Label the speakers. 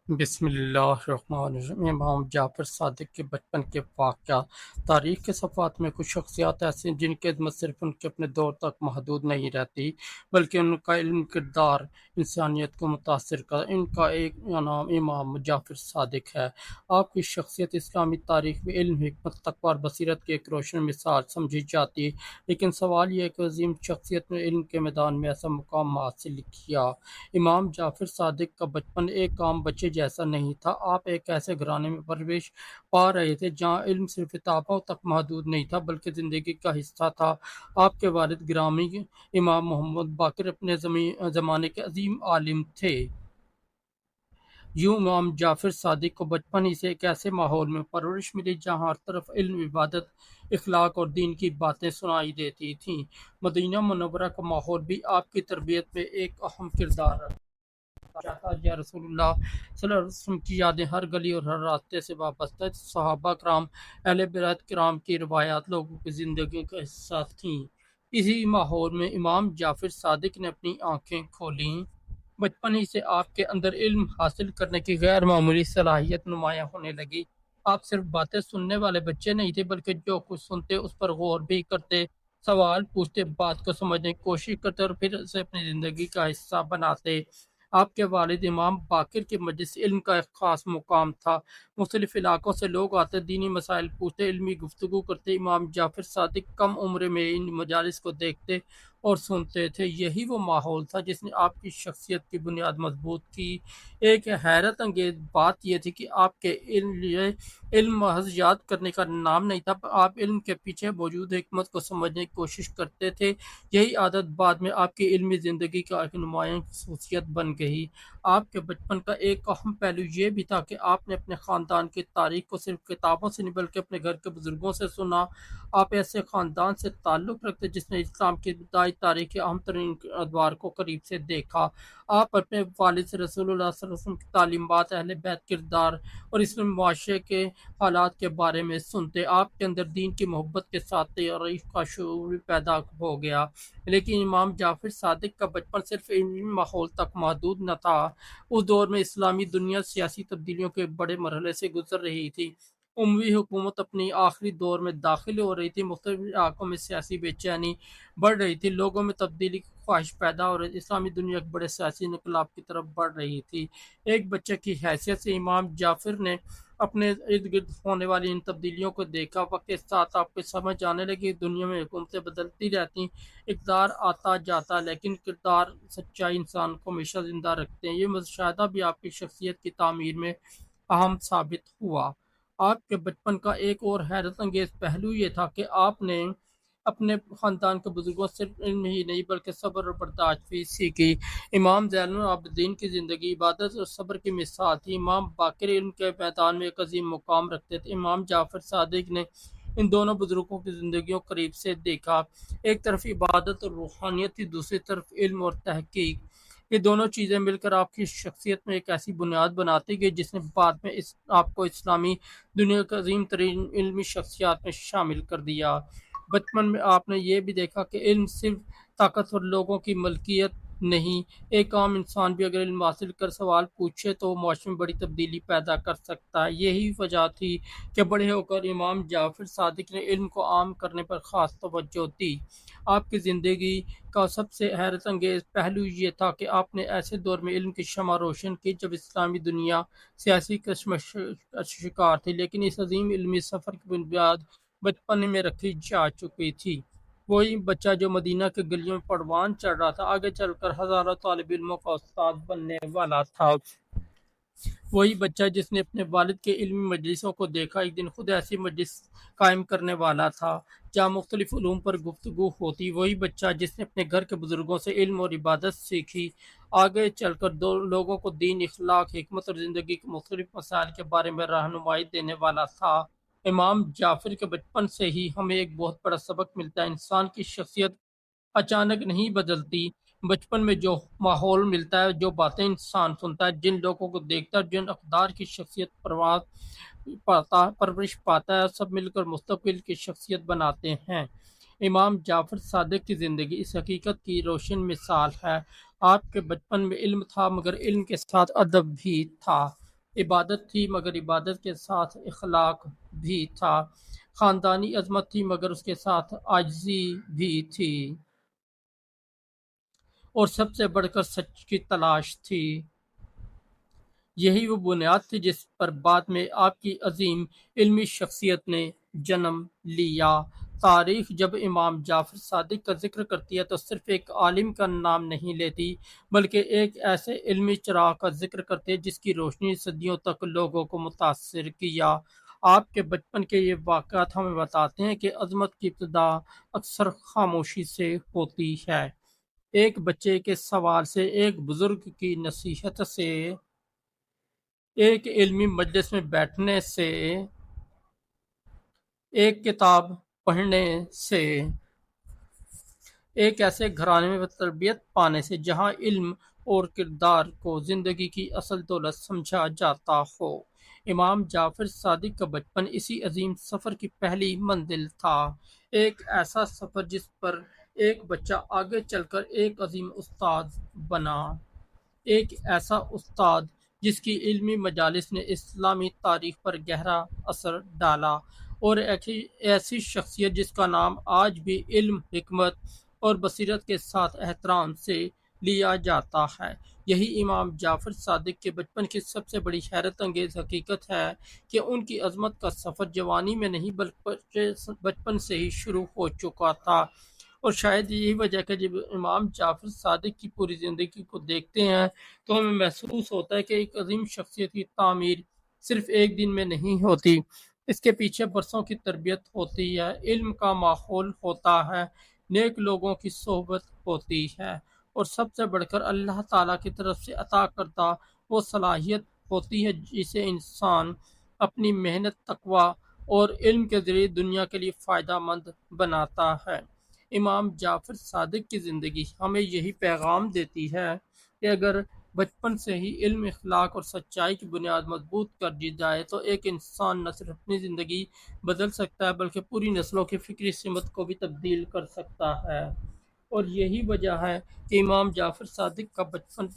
Speaker 1: بسم اللہ الرحمن الرحیم۔ امام جعفر صادق کے بچپن کے واقعات۔ تاریخ کے صفحات میں کچھ شخصیات ایسی ہیں جن کی عظمت صرف ان کے اپنے دور تک محدود نہیں رہتی، بلکہ ان کا علم، کردار انسانیت کو متاثر کر۔ ان کا ایک نام امام جعفر صادق ہے۔ آپ کی شخصیت اسلامی تاریخ میں علم، حکمت، تقوی اور بصیرت کی ایک روشن مثال سمجھی جاتی ہے، لیکن سوال یہ ہے کہ عظیم شخصیت نے علم کے میدان میں ایسا مقام حاصل کیا۔ امام جعفر صادق کا بچپن ایک عام بچے جیسا نہیں تھا۔ آپ ایک ایسے گھرانے میں پرورش پا رہے تھے جہاں علم صرف کتابوں تک محدود نہیں تھا بلکہ زندگی کا حصہ تھا۔ آپ کے والد گرامی امام محمد باقر اپنے زمانے کے عظیم عالم تھے۔ یوں امام جعفر صادق کو بچپن ہی سے ایک ایسے ماحول میں پرورش ملی جہاں ہر طرف علم، عبادت، اخلاق اور دین کی باتیں سنائی دیتی تھیں۔ مدینہ منورہ کا ماحول بھی آپ کی تربیت میں ایک اہم کردار چاہتا ہے۔ رسول اللہ صلی اللہ علیہ وسلم کی یادیں ہر گلی اور ہر راستے سے وابستہ تھیں۔ صحابہ کرام، اہل بیت کرام کی روایات لوگوں کی زندگی کا حصہ تھیں۔ اسی ماحول میں امام جعفر صادق نے اپنی آنکھیں کھولیں۔ بچپن ہی سے آپ کے اندر علم حاصل کرنے کی غیر معمولی صلاحیت نمایاں ہونے لگی۔ آپ صرف باتیں سننے والے بچے نہیں تھے بلکہ جو کچھ سنتے اس پر غور بھی کرتے، سوال پوچھتے، بات کو سمجھنے کی کوشش کرتے اور پھر اسے اپنی زندگی کا حصہ بناتے۔ آپ کے والد امام باقر کی مجلس علم کا ایک خاص مقام تھا۔ مختلف علاقوں سے لوگ آتے، دینی مسائل پوچھتے، علمی گفتگو کرتے۔ امام جعفر صادق کم عمر میں ان مجالس کو دیکھتے اور سنتے تھے۔ یہی وہ ماحول تھا جس نے آپ کی شخصیت کی بنیاد مضبوط کی۔ ایک حیرت انگیز بات یہ تھی کہ آپ کے علم محض یاد کرنے کا نام نہیں تھا، آپ علم کے پیچھے موجود حکمت کو سمجھنے کی کوشش کرتے تھے۔ یہی عادت بعد میں آپ کی علمی زندگی کا ایک نمایاں خصوصیت بن گئی۔ آپ کے بچپن کا ایک اہم پہلو یہ بھی تھا کہ آپ نے اپنے خاندان کی تاریخ کو صرف کتابوں سے نہیں بلکہ اپنے گھر کے بزرگوں سے سنا۔ آپ ایسے خاندان سے تعلق رکھتے جس نے اسلام کی ابتدائی تاریخ کے اہم ترین ادوار کو قریب سے دیکھا۔ آپ اپنے والد سے رسول اللہ صلی اللہ علیہ وسلم کی تعلیمات، اہل بیت کردار اور اسلامی معاشرے کے حالات کے بارے میں سنتے۔ آپ کے اندر دین کی محبت کے ساتھ تاریخ کا شعور بھی پیدا ہو گیا۔ لیکن امام جعفر صادق کا بچپن صرف علمی ماحول تک محدود نہ تھا۔ اس دور میں اسلامی دنیا سیاسی تبدیلیوں کے بڑے مرحلے سے گزر رہی تھی۔ اموی حکومت اپنی آخری دور میں داخل ہو رہی تھی، مختلف علاقوں میں سیاسی بے چینی بڑھ رہی تھی، لوگوں میں تبدیلی کی خواہش پیدا ہو رہی تھی، اسلامی دنیا ایک بڑے سیاسی انقلاب کی طرف بڑھ رہی تھی۔ ایک بچے کی حیثیت سے امام جعفر نے اپنے ارد گرد ہونے والی ان تبدیلیوں کو دیکھا۔ وقت کے ساتھ آپ کو سمجھ آنے لگی دنیا میں حکومتیں بدلتی رہتی، اقتدار آتا جاتا، لیکن کردار، سچائی انسان کو ہمیشہ زندہ رکھتے ہیں۔ یہ مشاہدہ بھی آپ کی شخصیت کی تعمیر میں اہم ثابت ہوا۔ آپ کے بچپن کا ایک اور حیرت انگیز پہلو یہ تھا کہ آپ نے اپنے خاندان کے بزرگوں سے صرف علم ہی نہیں بلکہ صبر اور برداشت بھی سیکھی۔ امام زین العابدین کی زندگی عبادت اور صبر کی مثال تھی۔ امام باقر علم کے میدان میں ایک عظیم مقام رکھتے تھے۔ امام جعفر صادق نے ان دونوں بزرگوں کی زندگیوں قریب سے دیکھا۔ ایک طرف عبادت اور روحانیت تھی، دوسری طرف علم اور تحقیق۔ یہ دونوں چیزیں مل کر آپ کی شخصیت میں ایک ایسی بنیاد بناتی گئی جس نے بعد میں آپ کو اسلامی دنیا کے عظیم ترین علمی شخصیات میں شامل کر دیا۔ بچپن میں آپ نے یہ بھی دیکھا کہ علم صرف طاقتور لوگوں کی ملکیت نہیں، ایک عام انسان بھی اگر علم حاصل کر سوال پوچھے تو وہ معاشرے میں بڑی تبدیلی پیدا کر سکتا ہے۔ یہی وجہ تھی کہ بڑے ہو کر امام جعفر صادق نے علم کو عام کرنے پر خاص توجہ دی۔ آپ کی زندگی کا سب سے حیرت انگیز پہلو یہ تھا کہ آپ نے ایسے دور میں علم کی شمع روشن کی جب اسلامی دنیا سیاسی کشمکش کا شکار تھی، لیکن اس عظیم علمی سفر کی بنیاد بچپن میں رکھی جا چکی تھی۔ وہی بچہ جو مدینہ کے گلیوں میں پروان چڑھ رہا تھا، آگے چل کر ہزاروں طالب علموں کا استاد بننے والا تھا۔ وہی بچہ جس نے اپنے والد کے علمی مجلسوں کو دیکھا، ایک دن خود ایسی مجلس قائم کرنے والا تھا جہاں مختلف علوم پر گفتگو ہوتی۔ وہی بچہ جس نے اپنے گھر کے بزرگوں سے علم اور عبادت سیکھی، آگے چل کر لوگوں کو دین، اخلاق، حکمت اور زندگی کے مختلف مسائل کے بارے میں رہنمائی دینے والا تھا۔ امام جعفر کے بچپن سے ہی ہمیں ایک بہت بڑا سبق ملتا ہے۔ انسان کی شخصیت اچانک نہیں بدلتی، بچپن میں جو ماحول ملتا ہے، جو باتیں انسان سنتا ہے، جن لوگوں کو دیکھتا ہے، جن اقدار کی شخصیت پرورش پاتا ہے، سب مل کر مستقبل کی شخصیت بناتے ہیں۔ امام جعفر صادق کی زندگی اس حقیقت کی روشن مثال ہے۔ آپ کے بچپن میں علم تھا مگر علم کے ساتھ ادب بھی تھا۔ عبادت تھی مگر عبادت کے ساتھ اخلاق بھی تھا، خاندانی عظمت تھی مگر اس کے ساتھ عاجزی بھی تھی، اور سب سے بڑھ کر سچ کی تلاش تھی۔ یہی وہ بنیاد تھی جس پر بعد میں آپ کی عظیم علمی شخصیت نے جنم لیا۔ تاریخ جب امام جعفر صادق کا ذکر کرتی ہے تو صرف ایک عالم کا نام نہیں لیتی، بلکہ ایک ایسے علمی چراغ کا ذکر کرتی ہے جس کی روشنی صدیوں تک لوگوں کو متاثر کیا۔ آپ کے بچپن کے یہ واقعات ہمیں بتاتے ہیں کہ عظمت کی ابتدا اکثر خاموشی سے ہوتی ہے، ایک بچے کے سوال سے، ایک بزرگ کی نصیحت سے، ایک علمی مجلس میں بیٹھنے سے، ایک کتاب پڑھنے سے، ایک ایسے گھرانے میں تربیت پانے سے جہاں علم اور کردار کو زندگی کی اصل دولت سمجھا جاتا ہو۔ امام جعفر صادق کا بچپن اسی عظیم سفر کی پہلی منزل تھا، ایک ایسا سفر جس پر ایک بچہ آگے چل کر ایک عظیم استاد بنا، ایک ایسا استاد جس کی علمی مجالس نے اسلامی تاریخ پر گہرا اثر ڈالا، اور ایک ایسی شخصیت جس کا نام آج بھی علم، حکمت اور بصیرت کے ساتھ احترام سے لیا جاتا ہے۔ یہی امام جعفر صادق کے بچپن کی سب سے بڑی حیرت انگیز حقیقت ہے کہ ان کی عظمت کا سفر جوانی میں نہیں بلکہ بچپن سے ہی شروع ہو چکا تھا، اور شاید یہی وجہ ہے کہ جب امام جعفر صادق کی پوری زندگی کو دیکھتے ہیں تو ہمیں محسوس ہوتا ہے کہ ایک عظیم شخصیت کی تعمیر صرف ایک دن میں نہیں ہوتی، اس کے پیچھے برسوں کی تربیت ہوتی ہے، علم کا ماحول ہوتا ہے، نیک لوگوں کی صحبت ہوتی ہے، اور سب سے بڑھ کر اللہ تعالیٰ کی طرف سے عطا کردہ وہ صلاحیت ہوتی ہے جسے انسان اپنی محنت، تقوی اور علم کے ذریعے دنیا کے لیے فائدہ مند بناتا ہے۔ امام جعفر صادق کی زندگی ہمیں یہی پیغام دیتی ہے کہ اگر بچپن سے ہی علم، اخلاق اور سچائی کی بنیاد مضبوط کر دی جائے تو ایک انسان نہ صرف اپنی زندگی بدل سکتا ہے بلکہ پوری نسلوں کی فکری سمت کو بھی تبدیل کر سکتا ہے، اور یہی وجہ ہے کہ امام جعفر صادق کا بچپن